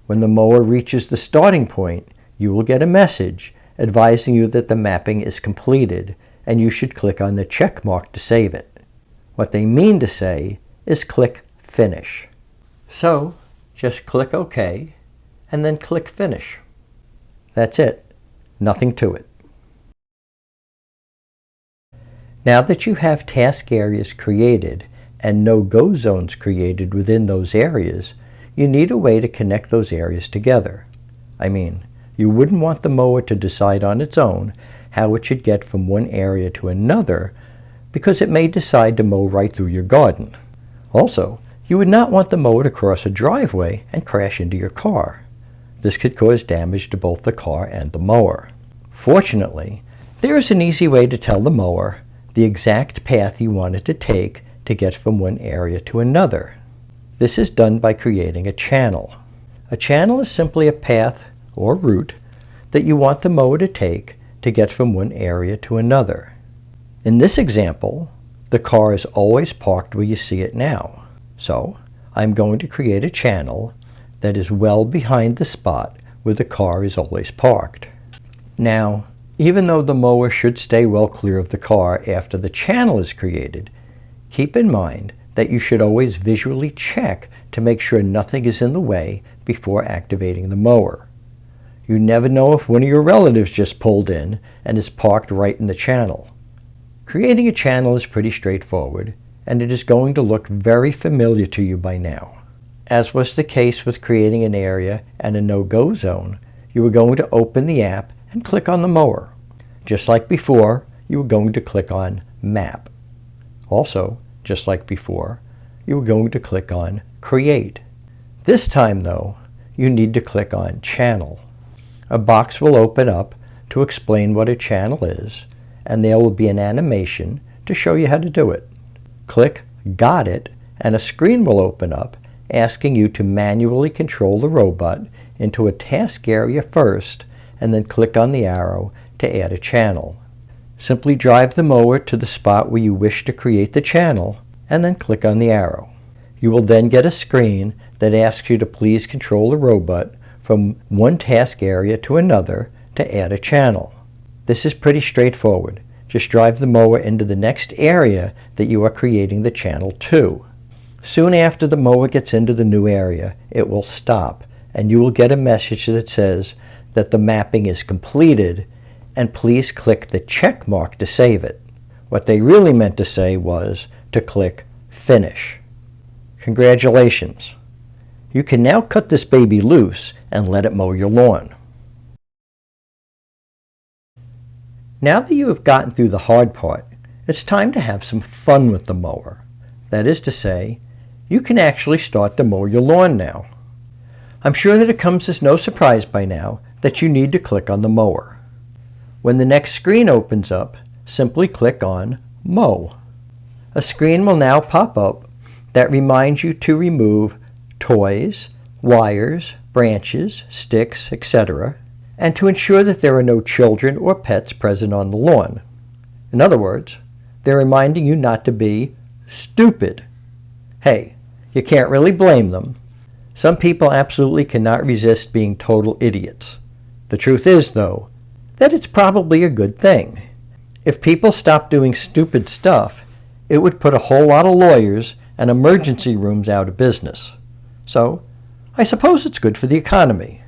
When the mower reaches the starting point, you will get a message advising you that the mapping is completed and you should click on the check mark to save it. What they mean to say is click Finish. So just click OK and then click Finish. That's it. Nothing to it. Now that you have task areas created and no-go zones created within those areas, you need a way to connect those areas together. I mean, you wouldn't want the mower to decide on its own how it should get from one area to another because it may decide to mow right through your garden. Also, you would not want the mower to cross a driveway and crash into your car. This could cause damage to both the car and the mower. Fortunately, there is an easy way to tell the mower the exact path you want it to take to get from one area to another. This is done by creating a channel. A channel is simply a path or route that you want the mower to take to get from one area to another. In this example, the car is always parked where you see it now. So I'm going to create a channel that is well behind the spot where the car is always parked. Now, even though the mower should stay well clear of the car after the channel is created, keep in mind that you should always visually check to make sure nothing is in the way before activating the mower. You never know if one of your relatives just pulled in and is parked right in the channel. Creating a channel is pretty straightforward, and it is going to look very familiar to you by now. As was the case with creating an area and a no-go zone, you are going to open the app and click on the mower. Just like before, you are going to click on Map. Also, just like before, you are going to click on Create. This time, though, you need to click on Channel. A box will open up to explain what a channel is, and there will be an animation to show you how to do it. Click Got It, and a screen will open up asking you to manually control the robot into a task area first, and then click on the arrow to add a channel. Simply drive the mower to the spot where you wish to create the channel, and then click on the arrow. You will then get a screen that asks you to please control the robot from one task area to another to add a channel. This is pretty straightforward. Just drive the mower into the next area that you are creating the channel to. Soon after the mower gets into the new area, it will stop, and you will get a message that says that the mapping is completed, and please click the check mark to save it. What they really meant to say was to click Finish. Congratulations! You can now cut this baby loose and let it mow your lawn. Now that you have gotten through the hard part, it's time to have some fun with the mower. That is to say, you can actually start to mow your lawn now. I'm sure that it comes as no surprise by now that you need to click on the mower. When the next screen opens up, simply click on Mow. A screen will now pop up that reminds you to remove toys, wires, branches, sticks, etc., and to ensure that there are no children or pets present on the lawn. In other words, they're reminding you not to be stupid. Hey, you can't really blame them. Some people absolutely cannot resist being total idiots. The truth is, though, that it's probably a good thing. If people stopped doing stupid stuff, it would put a whole lot of lawyers and emergency rooms out of business. So, I suppose it's good for the economy.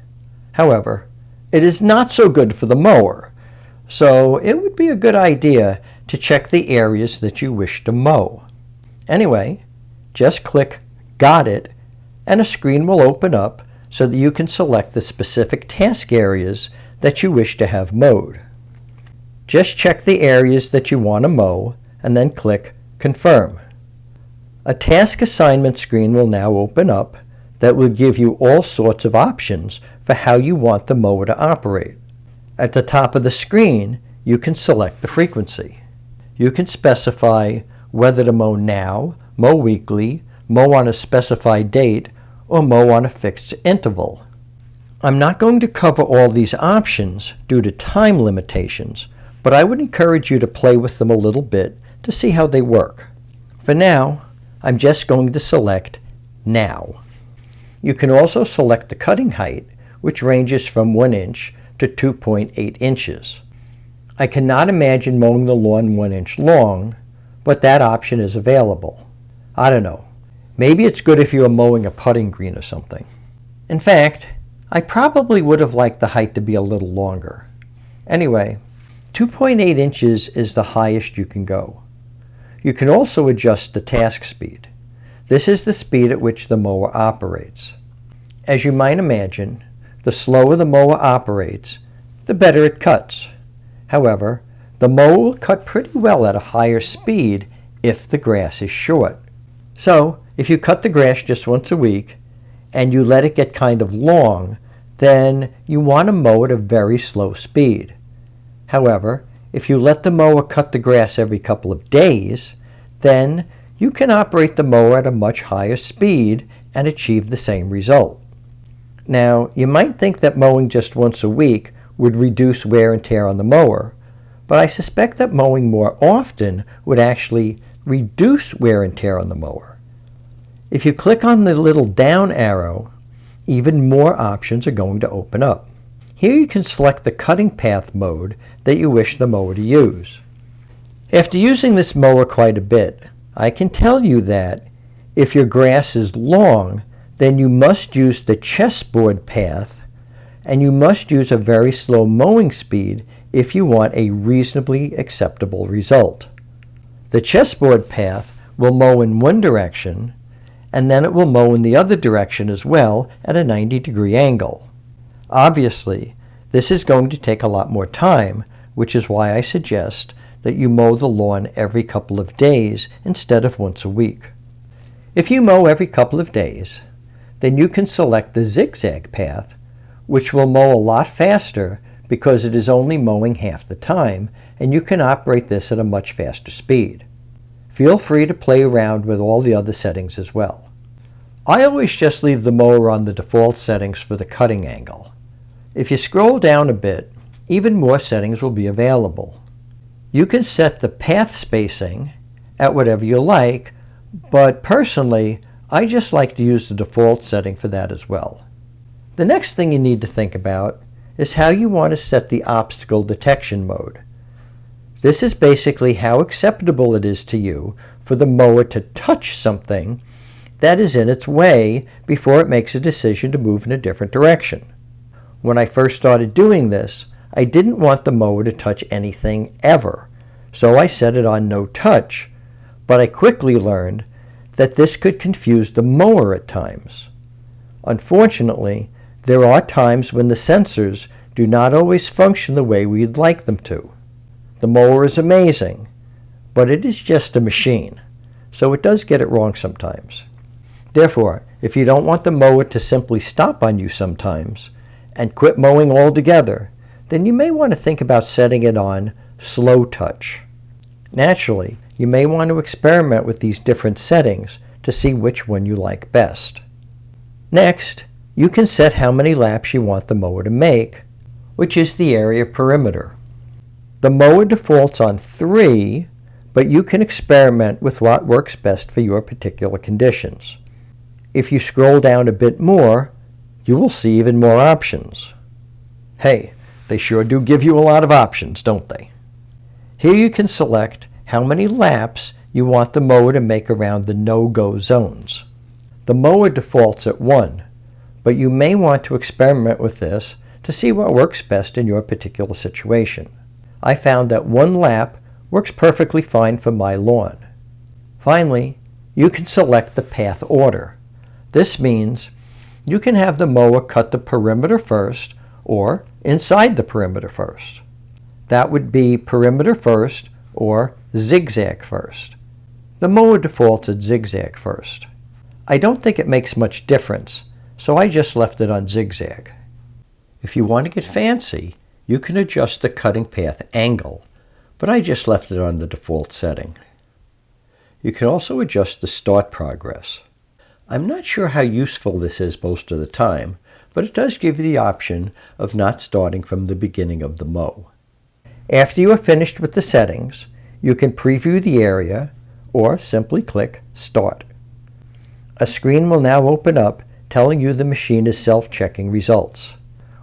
However, it is not so good for the mower, so it would be a good idea to check the areas that you wish to mow. Anyway, just click Got It, and a screen will open up so that you can select the specific task areas that you wish to have mowed. Just check the areas that you want to mow and then click Confirm. A task assignment screen will now open up that will give you all sorts of options for how you want the mower to operate. At the top of the screen, you can select the frequency. You can specify whether to mow now, mow weekly, mow on a specified date, or mow on a fixed interval. I'm not going to cover all these options due to time limitations, but I would encourage you to play with them a little bit to see how they work. For now, I'm just going to select Now. You can also select the cutting height, which ranges from 1 inch to 2.8 inches. I cannot imagine mowing the lawn 1 inch long, but that option is available. I don't know. Maybe it's good if you are mowing a putting green or something. In fact, I probably would have liked the height to be a little longer. Anyway, 2.8 inches is the highest you can go. You can also adjust the task speed. This is the speed at which the mower operates. As you might imagine, the slower the mower operates, the better it cuts. However, the mower will cut pretty well at a higher speed if the grass is short. So, if you cut the grass just once a week and you let it get kind of long, then you want to mow at a very slow speed. However, if you let the mower cut the grass every couple of days, then you can operate the mower at a much higher speed and achieve the same result. Now, you might think that mowing just once a week would reduce wear and tear on the mower, but I suspect that mowing more often would actually reduce wear and tear on the mower. If you click on the little down arrow, even more options are going to open up. Here you can select the cutting path mode that you wish the mower to use. After using this mower quite a bit, I can tell you that if your grass is long, then you must use the chessboard path, and you must use a very slow mowing speed if you want a reasonably acceptable result. The chessboard path will mow in one direction, and then it will mow in the other direction as well at a 90-degree angle. Obviously, this is going to take a lot more time, which is why I suggest that you mow the lawn every couple of days instead of once a week. If you mow every couple of days, then you can select the zigzag path, which will mow a lot faster because it is only mowing half the time, and you can operate this at a much faster speed. Feel free to play around with all the other settings as well. I always just leave the mower on the default settings for the cutting angle. If you scroll down a bit, even more settings will be available. You can set the path spacing at whatever you like, but personally, I just like to use the default setting for that as well. The next thing you need to think about is how you want to set the obstacle detection mode. This is basically how acceptable it is to you for the mower to touch something that is in its way before it makes a decision to move in a different direction. When I first started doing this, I didn't want the mower to touch anything ever, so I set it on no touch, but I quickly learned that this could confuse the mower at times. Unfortunately, there are times when the sensors do not always function the way we'd like them to. The mower is amazing, but it is just a machine, so it does get it wrong sometimes. Therefore, if you don't want the mower to simply stop on you sometimes and quit mowing altogether, then you may want to think about setting it on slow touch. Naturally, you may want to experiment with these different settings to see which one you like best. Next, you can set how many laps you want the mower to make, which is the area perimeter. The mower defaults on 3, but you can experiment with what works best for your particular conditions. If you scroll down a bit more, you will see even more options. Hey, they sure do give you a lot of options, don't they? Here you can select how many laps you want the mower to make around the no-go zones. The mower defaults at 1, but you may want to experiment with this to see what works best in your particular situation. I found that 1 lap works perfectly fine for my lawn. Finally, you can select the path order. This means you can have the mower cut the perimeter first or inside the perimeter first. That would be perimeter first or zigzag first. The mower defaults at zigzag first. I don't think it makes much difference, so I just left it on zigzag. If you want to get fancy, you can adjust the cutting path angle, but I just left it on the default setting. You can also adjust the start progress. I'm not sure how useful this is most of the time, but it does give you the option of not starting from the beginning of the mow. After you are finished with the settings, you can preview the area or simply click Start. A screen will now open up telling you the machine is self-checking results.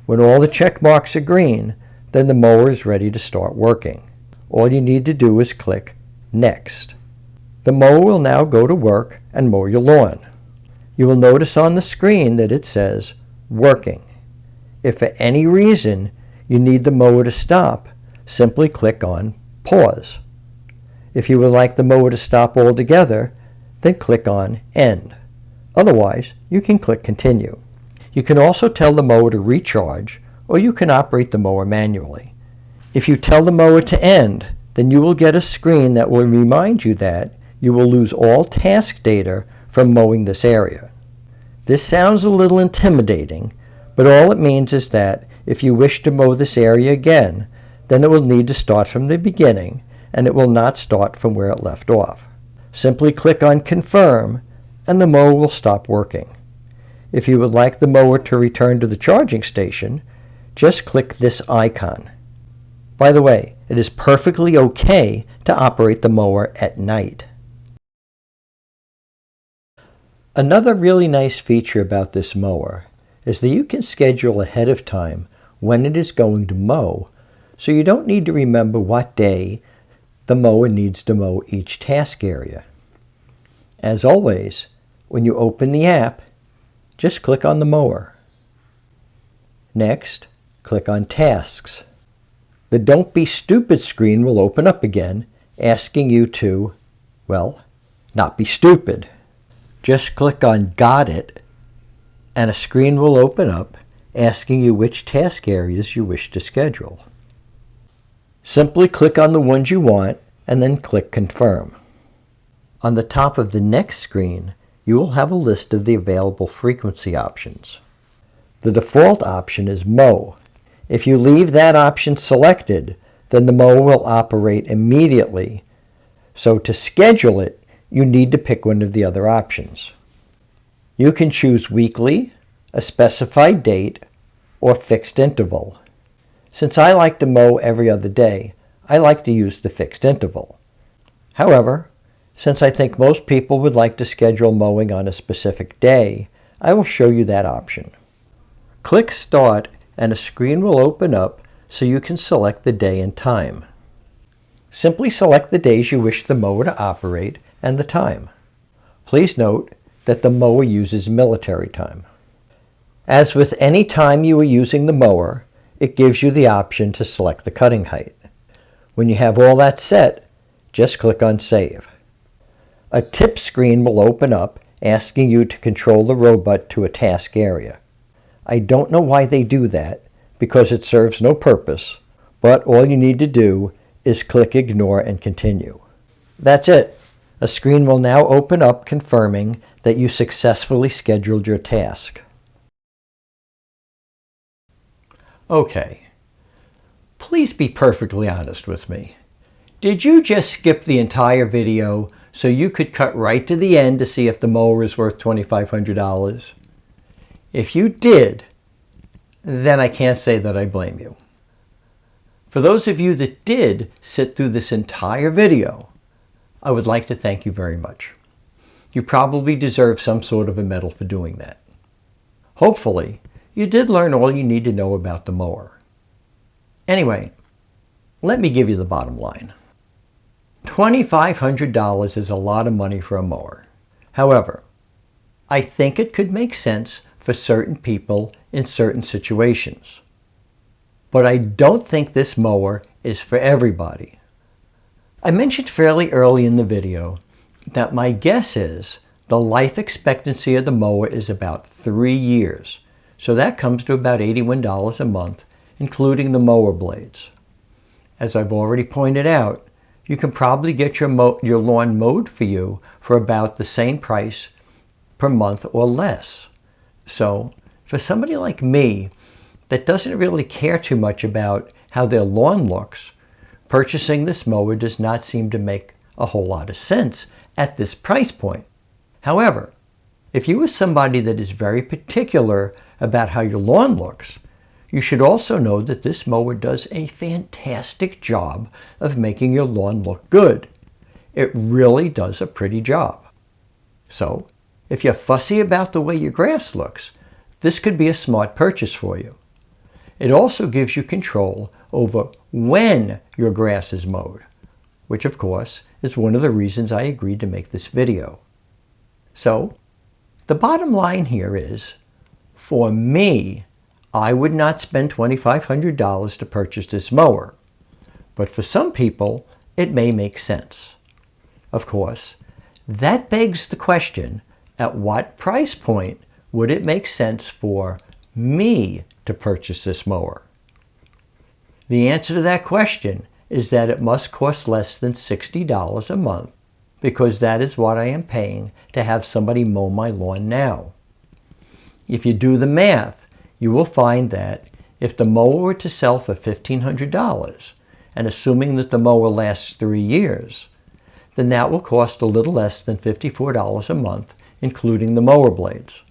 When all the check marks are green, then the mower is ready to start working. All you need to do is click Next. The mower will now go to work and mow your lawn. You will notice on the screen that it says Working. If for any reason you need the mower to stop, simply click on Pause. If you would like the mower to stop altogether, then click on End. Otherwise, you can click Continue. You can also tell the mower to recharge, or you can operate the mower manually. If you tell the mower to end, then you will get a screen that will remind you that you will lose all task data from mowing this area. This sounds a little intimidating, but all it means is that if you wish to mow this area again, then it will need to start from the beginning, and it will not start from where it left off. Simply click on Confirm, and the mower will stop working. If you would like the mower to return to the charging station, just click this icon. By the way, it is perfectly okay to operate the mower at night. Another really nice feature about this mower is that you can schedule ahead of time when it is going to mow, so you don't need to remember what day the mower needs to mow each task area. As always, when you open the app, just click on the mower. Next, click on Tasks. The Don't Be Stupid screen will open up again, asking you to, well, not be stupid. Just click on Got It, and a screen will open up asking you which task areas you wish to schedule. Simply click on the ones you want and then click Confirm. On the top of the next screen, you will have a list of the available frequency options. The default option is Mow. If you leave that option selected, then the mower will operate immediately. So to schedule it, you need to pick one of the other options. You can choose weekly, a specified date, or fixed interval. Since I like to mow every other day, I like to use the fixed interval. However, since I think most people would like to schedule mowing on a specific day, I will show you that option. Click Start and a screen will open up so you can select the day and time. Simply select the days you wish the mower to operate and the time. Please note, that the mower uses military time. As with any time you are using the mower, it gives you the option to select the cutting height. When you have all that set, just click on Save. A tip screen will open up asking you to control the robot to a task area. I don't know why they do that, because it serves no purpose, but all you need to do is click Ignore and Continue. That's it. A screen will now open up confirming that you successfully scheduled your task. Okay, please be perfectly honest with me. Did you just skip the entire video so you could cut right to the end to see if the mower is worth $2,500? If you did, then I can't say that I blame you. For those of you that did sit through this entire video, I would like to thank you very much. You probably deserve some sort of a medal for doing that. Hopefully, you did learn all you need to know about the mower. Anyway, let me give you the bottom line. $2,500 is a lot of money for a mower. However, I think it could make sense for certain people in certain situations. But I don't think this mower is for everybody. I mentioned fairly early in the video that my guess is the life expectancy of the mower is about 3 years. So that comes to about $81 a month, including the mower blades. As I've already pointed out, you can probably get your lawn mowed for you for about the same price per month or less. So for somebody like me that doesn't really care too much about how their lawn looks, purchasing this mower does not seem to make a whole lot of sense at this price point. However, if you are somebody that is very particular about how your lawn looks, you should also know that this mower does a fantastic job of making your lawn look good. It really does a pretty job. So, if you're fussy about the way your grass looks, this could be a smart purchase for you. It also gives you control over when your grass is mowed, which of course is one of the reasons I agreed to make this video. So, the bottom line here is, for me, I would not spend $2,500 to purchase this mower. But for some people, it may make sense. Of course, that begs the question, at what price point would it make sense for me to purchase this mower? The answer to that question is that it must cost less than $60 a month, because that is what I am paying to have somebody mow my lawn now. If you do the math, you will find that if the mower were to sell for $1,500, and assuming that the mower lasts 3 years, then that will cost a little less than $54 a month, including the mower blades.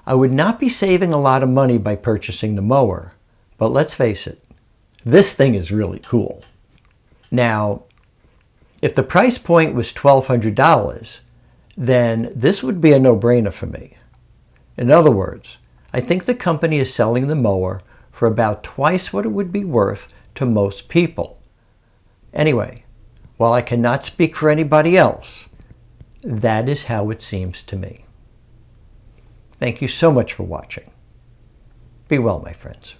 I would not be saving a lot of money by purchasing the mower, but let's face it, this thing is really cool. Now, if the price point was $1,200, then this would be a no-brainer for me. In other words, I think the company is selling the mower for about twice what it would be worth to most people. Anyway, while I cannot speak for anybody else, that is how it seems to me. Thank you so much for watching. Be well, my friends.